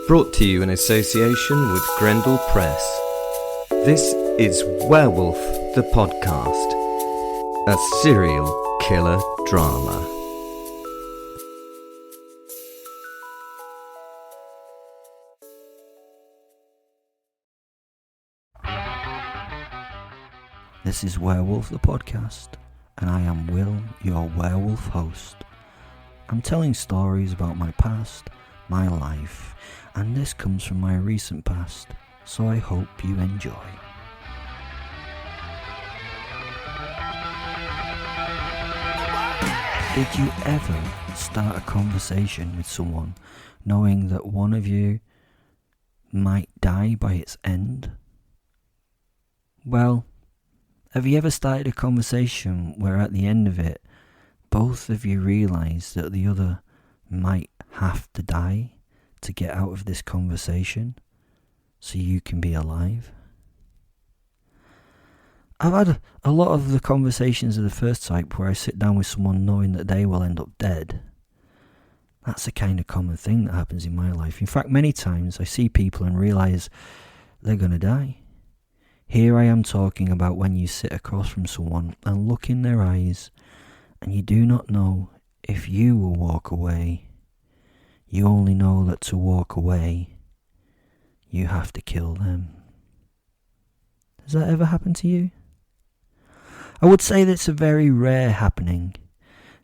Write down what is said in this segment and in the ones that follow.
Brought to you in association with Grendel Press. This is Werewolf the Podcast, a serial killer drama. This is Werewolf the Podcast, and I am Will, your werewolf host. I'm telling stories about my past, my life, and this comes from my recent past, so I hope you enjoy. Did you ever start a conversation with someone knowing that one of you might die by its end? Well, have you ever started a conversation where at the end of it, both of you realise that the other might have to die to get out of this conversation so you can be alive? I've had a lot of the conversations of the first type where I sit down with someone knowing that they will end up dead. That's a kind of common thing that happens in my life. In fact, many times I see people and realise they're going to die. Here I am talking about when you sit across from someone and look in their eyes and you do not know if you will walk away. You only know that to walk away, you have to kill them. Has that ever happened to you? I would say that it's a very rare happening.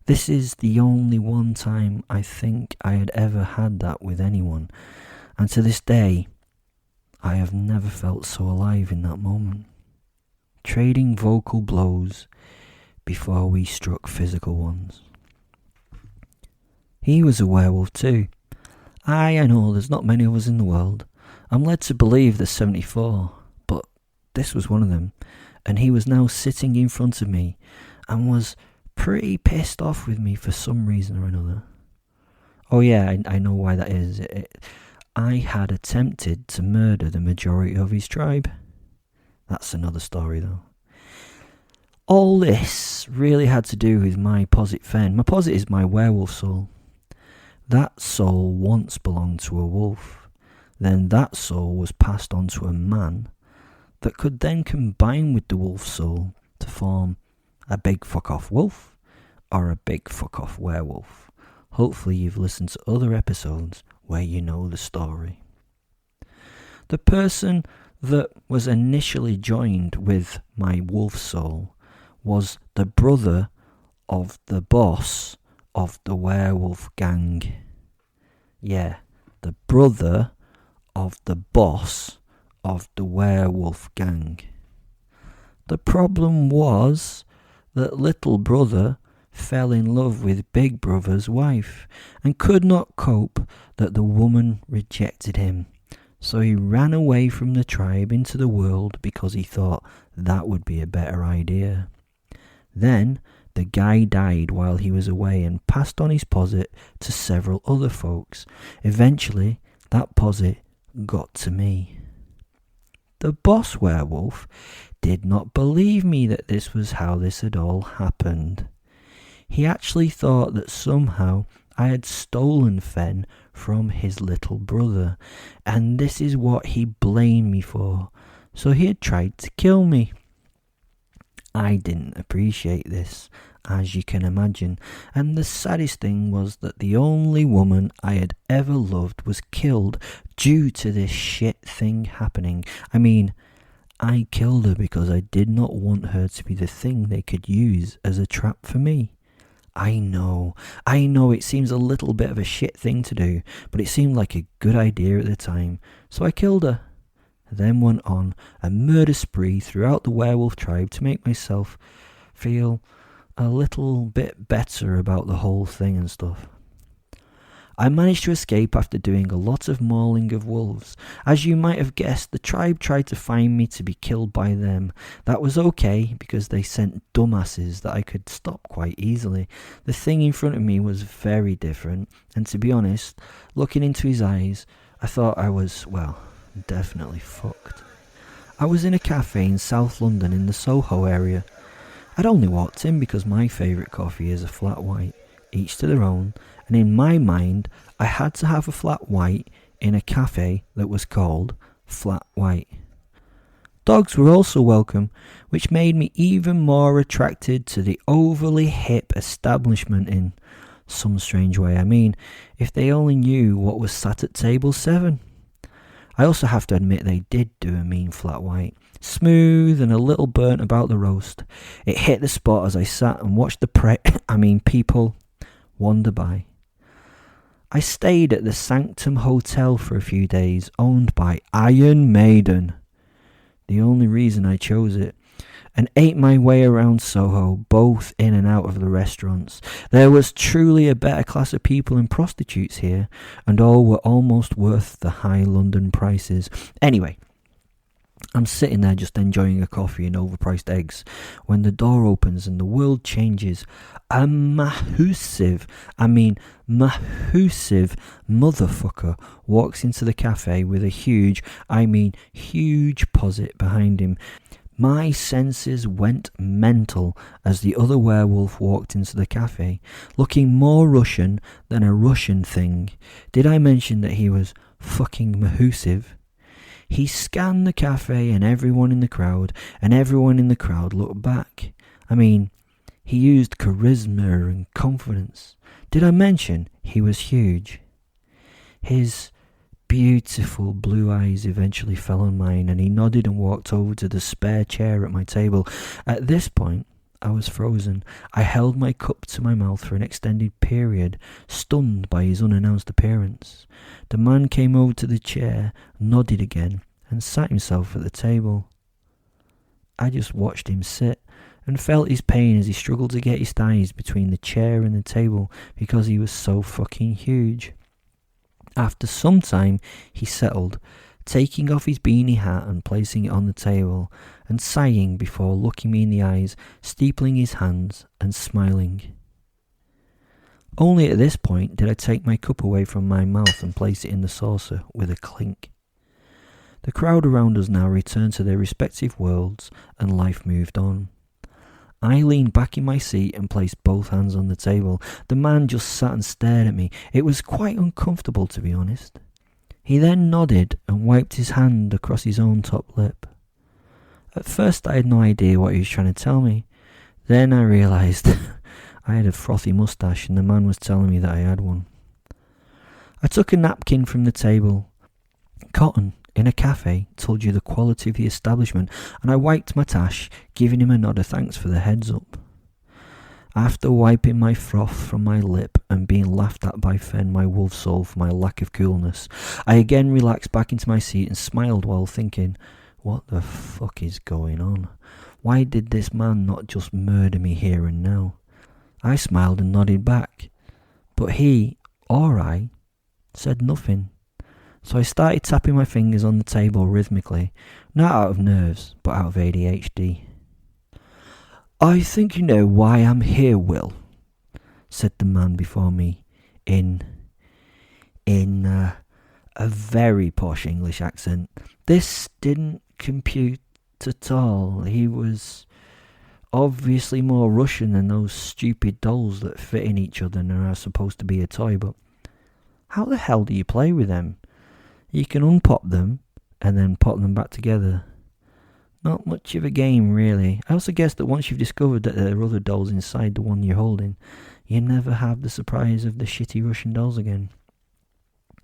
This is the only one time I think I had ever had that with anyone, and to this day, I have never felt so alive in that moment. Trading vocal blows before we struck physical ones. He was a werewolf too. I know there's not many of us in the world. I'm led to believe there's 74, but this was one of them, and he was now sitting in front of me and was pretty pissed off with me for some reason or another. Oh yeah, I know why that is. I had attempted to murder the majority of his tribe. That's another story though. All this really had to do with my posit fen. My posit is my werewolf soul. That soul once belonged to a wolf. Then that soul was passed on to a man that could then combine with the wolf soul to form a big fuck off wolf or a big fuck off werewolf. Hopefully you've listened to other episodes where you know the story. The person that was initially joined with my wolf soul was the brother of the boss of the werewolf gang. Yeah, the brother of the boss of the werewolf gang. The problem was that little brother fell in love with big brother's wife and could not cope that the woman rejected him. So he ran away from the tribe into the world because he thought that would be a better idea. Then the guy died while he was away and passed on his posit to several other folks. Eventually, that posit got to me. The boss werewolf did not believe me that this was how this had all happened. He actually thought that somehow I had stolen Fen from his little brother, and this is what he blamed me for. So he had tried to kill me. I didn't appreciate this, as you can imagine, and the saddest thing was that the only woman I had ever loved was killed due to this shit thing happening. I mean, I killed her because I did not want her to be the thing they could use as a trap for me. I know it seems a little bit of a shit thing to do, but it seemed like a good idea at the time, so I killed her. Then went on a murder spree throughout the werewolf tribe to make myself feel a little bit better about the whole thing and stuff. I managed to escape after doing a lot of mauling of wolves. As you might have guessed, the tribe tried to find me to be killed by them. That was okay because they sent dumbasses that I could stop quite easily. The thing in front of me was very different, and to be honest, looking into his eyes, I thought I was, well, definitely fucked. I was in a café in South London in the Soho area. I'd only walked in because my favourite coffee is a flat white, each to their own, and in my mind I had to have a flat white in a cafe that was called Flat White. Dogs were also welcome, which made me even more attracted to the overly hip establishment in some strange way. I mean, if they only knew what was sat at table 7. I also have to admit they did do a mean flat white. Smooth and a little burnt about the roast. It hit the spot as I sat and watched the people wander by. I stayed at the Sanctum Hotel for a few days, owned by Iron Maiden. The only reason I chose it, and ate my way around Soho, both in and out of the restaurants. There was truly a better class of people and prostitutes here, and all were almost worth the high London prices. Anyway, I'm sitting there just enjoying a coffee and overpriced eggs when the door opens and the world changes. A massive motherfucker walks into the cafe with a huge posit behind him. My senses went mental as the other werewolf walked into the cafe, looking more Russian than a Russian thing. Did I mention that he was fucking massive? He scanned the cafe and everyone in the crowd looked back. I mean, he used charisma and confidence. Did I mention he was huge? His beautiful blue eyes eventually fell on mine, and he nodded and walked over to the spare chair at my table. At this point, I was frozen. I held my cup to my mouth for an extended period, stunned by his unannounced appearance. The man came over to the chair, nodded again, and sat himself at the table. I just watched him sit and felt his pain as he struggled to get his thighs between the chair and the table because he was so fucking huge. After some time, he settled, taking off his beanie hat and placing it on the table, and sighing before looking me in the eyes, steepling his hands and smiling. Only at this point did I take my cup away from my mouth and place it in the saucer with a clink. The crowd around us now returned to their respective worlds, and life moved on. I leaned back in my seat and placed both hands on the table. The man just sat and stared at me. It was quite uncomfortable, to be honest. He then nodded and wiped his hand across his own top lip. At first I had no idea what he was trying to tell me. Then I realised I had a frothy moustache and the man was telling me that I had one. I took a napkin from the table. Cotton in a cafe told you the quality of the establishment, and I wiped my tash, giving him a nod of thanks for the heads up. After wiping my froth from my lip and being laughed at by Fen, my wolf soul, for my lack of coolness, I again relaxed back into my seat and smiled while thinking, what the fuck is going on? Why did this man not just murder me here and now? I smiled and nodded back, but he, or I, said nothing. So I started tapping my fingers on the table rhythmically, not out of nerves, but out of ADHD. I think you know why I'm here, Will, said the man before me in a very posh English accent. This didn't compute at all. He was obviously more Russian than those stupid dolls that fit in each other and are supposed to be a toy, but how the hell do you play with them? You can unpop them and then pop them back together. Not much of a game, really. I also guess that once you've discovered that there are other dolls inside the one you're holding, you never have the surprise of the shitty Russian dolls again.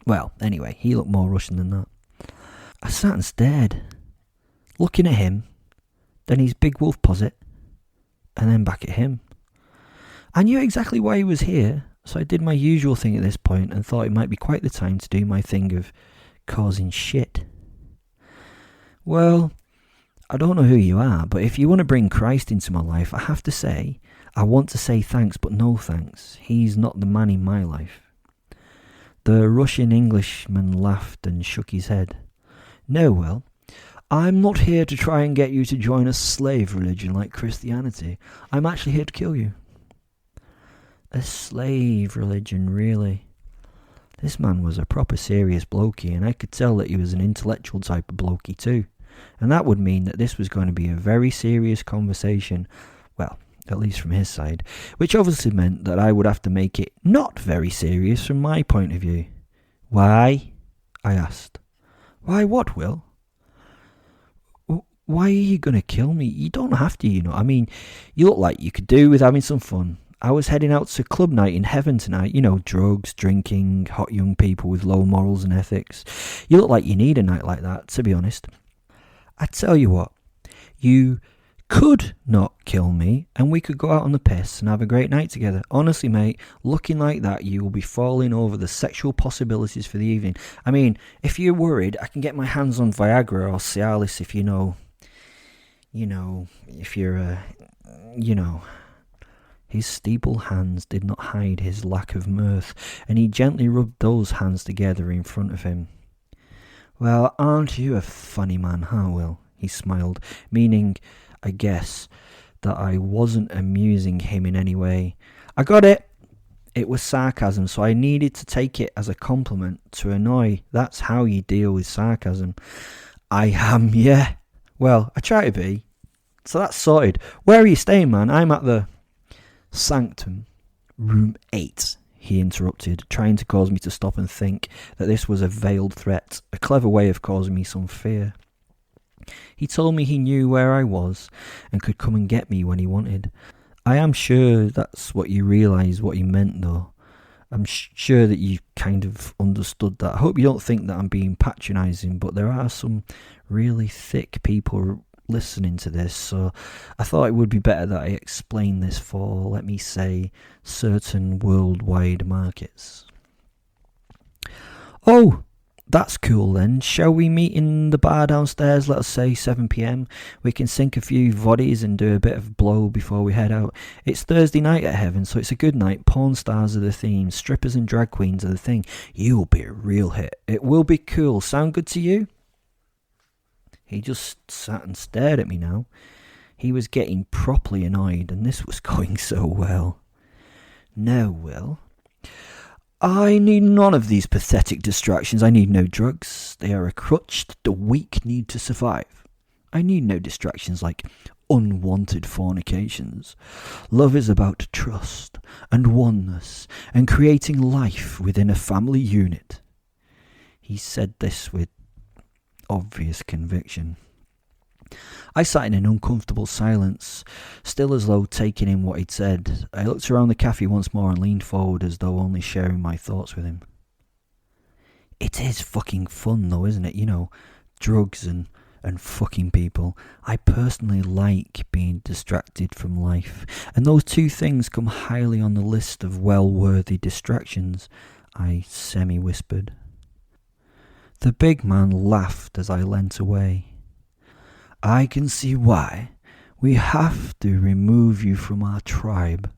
Well, anyway, he looked more Russian than that. I sat and stared, looking at him, then his big wolf posit, and then back at him. I knew exactly why he was here, so I did my usual thing at this point and thought it might be quite the time to do my thing of causing shit. Well, I don't know who you are, but if you want to bring Christ into my life, I have to say, I want to say thanks, but no thanks. He's not the man in my life. The Russian Englishman laughed and shook his head. No, Will, I'm not here to try and get you to join a slave religion like Christianity. I'm actually here to kill you. A slave religion, really? This man was a proper serious blokey, and I could tell that he was an intellectual type of blokey too. And that would mean that this was going to be a very serious conversation, well, at least from his side, which obviously meant that I would have to make it not very serious from my point of view. Why? I asked. Why, what, Will? Why are you going to kill me? You don't have to, you know. I mean, you look like you could do with having some fun. I was heading out to club night in heaven tonight. You know, drugs, drinking, hot young people with low morals and ethics. You look like you need a night like that, to be honest. I tell you what, you could not kill me and we could go out on the piss and have a great night together. Honestly, mate, looking like that, you will be falling over the sexual possibilities for the evening. I mean, if you're worried, I can get my hands on Viagra or Cialis if if you're, His steeple hands did not hide his lack of mirth, and he gently rubbed those hands together in front of him. Well, aren't you a funny man, huh, Will? He smiled, meaning, I guess, that I wasn't amusing him in any way. I got it. It was sarcasm, so I needed to take it as a compliment to annoy. That's how you deal with sarcasm. I am, yeah. Well, I try to be. So that's sorted. Where are you staying, man? I'm at the Sanctum, room 8, he interrupted, trying to cause me to stop and think that this was a veiled threat, a clever way of causing me some fear. He told me he knew where I was and could come and get me when he wanted. I am sure that's what you realise what he meant, though. I'm sure that you kind of understood that. I hope you don't think that I'm being patronising, but there are some really thick people listening to this, so I thought it would be better that I explain this for, let me say, certain worldwide markets. Oh, that's cool then. Shall we meet in the bar downstairs, let us say 7 p.m? We can sink a few voddies and do a bit of blow before we head out. It's Thursday night at Heaven, so it's a good night. Porn stars are the theme, strippers and drag queens are the thing. You'll be a real hit. It will be cool. Sound good to you? He just sat and stared at me now. He was getting properly annoyed, and this was going so well. No, Will. I need none of these pathetic distractions. I need no drugs. They are a crutch that the weak need to survive. I need no distractions like unwanted fornications. Love is about trust and oneness and creating life within a family unit. He said this with obvious conviction. I sat in an uncomfortable silence, still as though taking in what he'd said. I looked around the cafe once more and leaned forward as though only sharing my thoughts with him. It is fucking fun though, isn't it? You know, drugs and fucking people. I personally like being distracted from life, and those two things come highly on the list of well-worthy distractions, I semi-whispered. The big man laughed as I leant away. I can see why. We have to remove you from our tribe.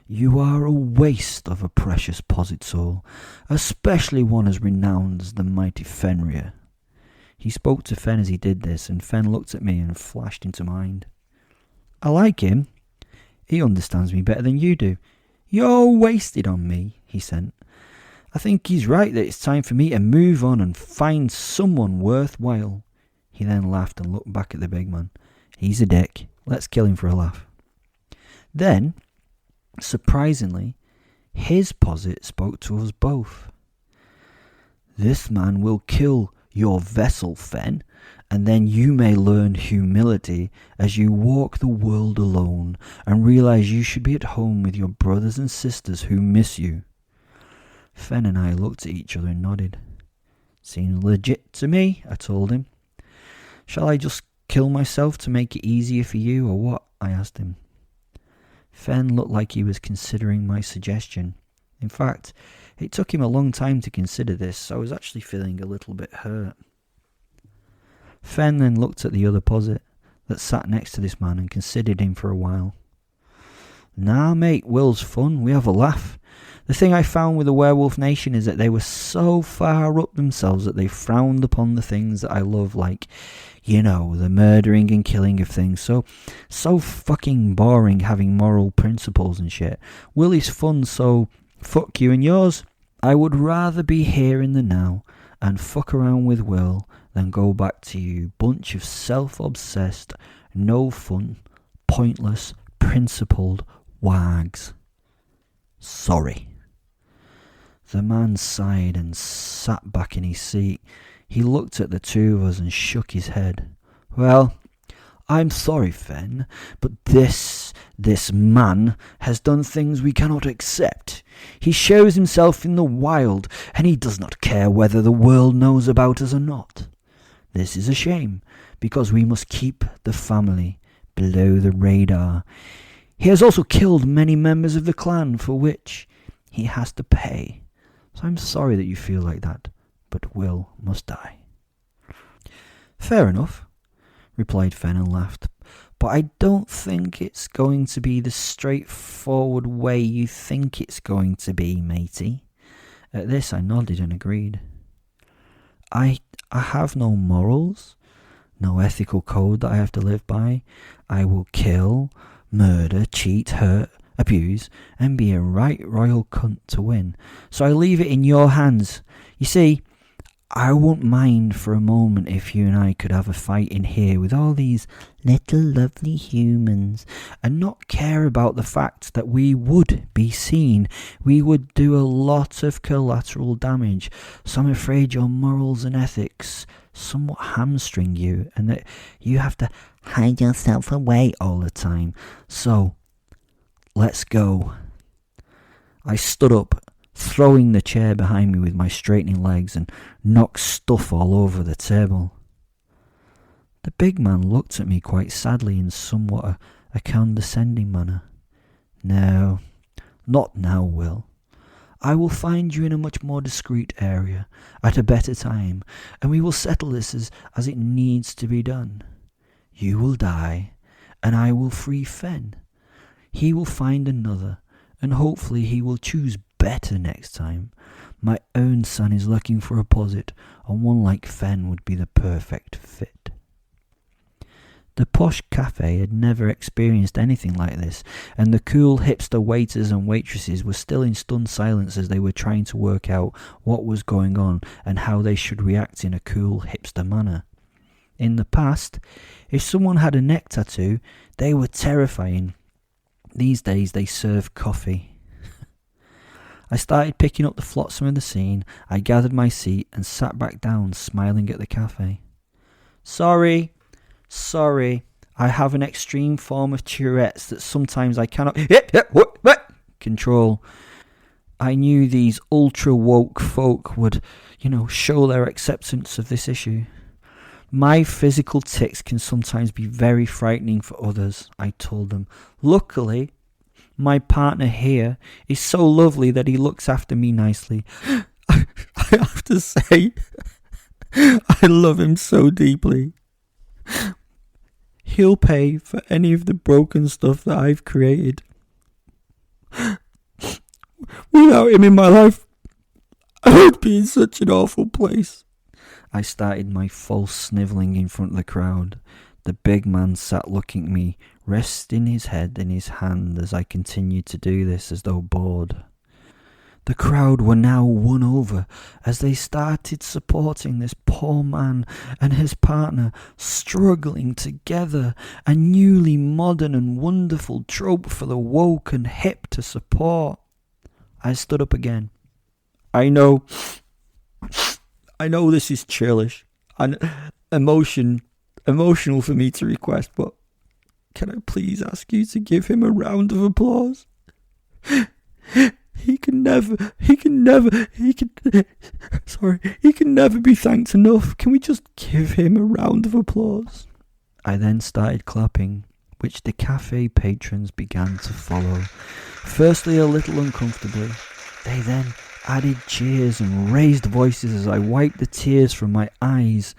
You are a waste of a precious posit soul, especially one as renowned as the mighty Fenrir. He spoke to Fen as he did this, and Fen looked at me and flashed into mind. I like him. He understands me better than you do. You're wasted on me, he said. I think he's right that it's time for me to move on and find someone worthwhile. He then laughed and looked back at the big man. He's a dick. Let's kill him for a laugh. Then, surprisingly, his posit spoke to us both. This man will kill your vessel, Fen, and then you may learn humility as you walk the world alone and realise you should be at home with your brothers and sisters who miss you. Fen and I looked at each other and nodded. Seems legit to me, I told him. Shall I just kill myself to make it easier for you, or what? I asked him. Fen looked like he was considering my suggestion. In fact, it took him a long time to consider this, so I was actually feeling a little bit hurt. Fen then looked at the other posit that sat next to this man and considered him for a while. Nah, mate, Will's fun. We have a laugh. The thing I found with the Werewolf Nation is that they were so far up themselves that they frowned upon the things that I love, like, you know, the murdering and killing of things. So fucking boring having moral principles and shit. Willie's fun, so fuck you and yours. I would rather be here in the now and fuck around with Will than go back to you bunch of self-obsessed, no fun, pointless, principled wags. Sorry. The man sighed and sat back in his seat. He looked at the two of us and shook his head. Well, I'm sorry, Fen, but this man has done things we cannot accept. He shows himself in the wild, and he does not care whether the world knows about us or not. This is a shame, because we must keep the family below the radar. He has also killed many members of the clan, for which he has to pay. So I'm sorry that you feel like that, but Will must die. Fair enough, replied Fen and laughed. But I don't think it's going to be the straightforward way you think it's going to be, matey. At this I nodded and agreed. I have no morals, no ethical code that I have to live by. I will kill, murder, cheat, hurt, abuse, and be a right royal cunt to win. So I leave it in your hands. You see, I wouldn't mind for a moment if you and I could have a fight in here with all these little lovely humans and not care about the fact that we would be seen. We would do a lot of collateral damage. So I'm afraid your morals and ethics somewhat hamstring you and that you have to hide yourself away all the time. So, let's go. I stood up, throwing the chair behind me with my straightening legs, and knocked stuff all over the table. The big man looked at me quite sadly in somewhat a condescending manner. No, not now, Will. I will find you in a much more discreet area at a better time, and we will settle this as it needs to be done. You will die, and I will free Fen. He will find another, and hopefully he will choose better next time. My own son is looking for a posit, and one like Fen would be the perfect fit. The posh cafe had never experienced anything like this, and the cool hipster waiters and waitresses were still in stunned silence as they were trying to work out what was going on and how they should react in a cool hipster manner. In the past, if someone had a neck tattoo, they were terrifying. These days they serve coffee. I started picking up the flotsam of the scene. I gathered my seat and sat back down, smiling at the cafe. Sorry, I have an extreme form of Tourette's that sometimes I cannot control. I knew these ultra-woke folk would, show their acceptance of this issue. My physical tics can sometimes be very frightening for others, I told them. Luckily, my partner here is so lovely that he looks after me nicely. I have to say, I love him so deeply. He'll pay for any of the broken stuff that I've created. Without him in my life, I would be in such an awful place. I started my false snivelling in front of the crowd. The big man sat looking at me, resting his head in his hand as I continued to do this as though bored. The crowd were now won over as they started supporting this poor man and his partner struggling together, a newly modern and wonderful trope for the woke and hip to support. I stood up again. I know this is churlish and emotional for me to request, but can I please ask you to give him a round of applause? He can never be thanked enough. Can we just give him a round of applause? I then started clapping, which the cafe patrons began to follow. Firstly a little uncomfortably, they then added cheers and raised voices as I wiped the tears from my eyes.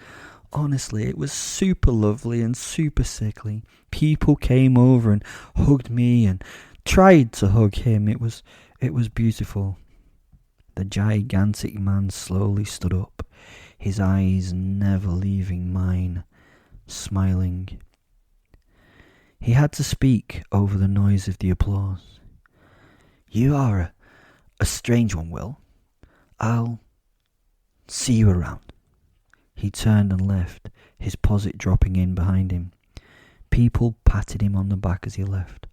Honestly, it was super lovely and super sickly. People came over and hugged me and tried to hug him. It was beautiful. The gigantic man slowly stood up, his eyes never leaving mine, smiling. He had to speak over the noise of the applause. You are a strange one, Will. I'll see you around. He turned and left, his posit dropping in behind him. People patted him on the back as he left.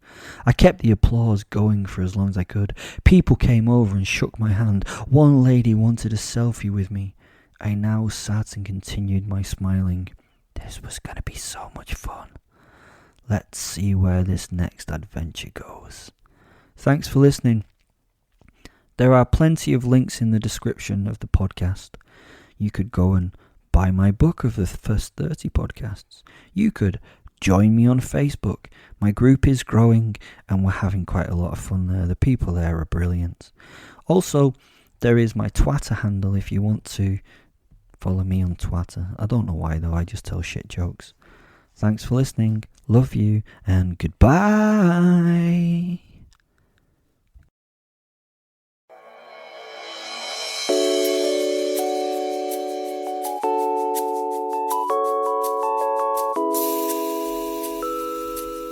I kept the applause going for as long as I could. People came over and shook my hand. One lady wanted a selfie with me. I now sat and continued my smiling. This was going to be so much fun. Let's see where this next adventure goes. Thanks for listening. There are plenty of links in the description of the podcast. You could go and buy my book of the first 30 podcasts. You could join me on Facebook. My group is growing and we're having quite a lot of fun there. The people there are brilliant. Also, there is my Twitter handle if you want to follow me on Twitter. I don't know why though, I just tell shit jokes. Thanks for listening. Love you and goodbye.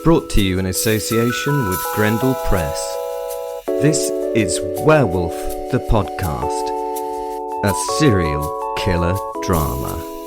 Brought to you in association with Grendel Press. This is Werewolf the Podcast, a serial killer drama.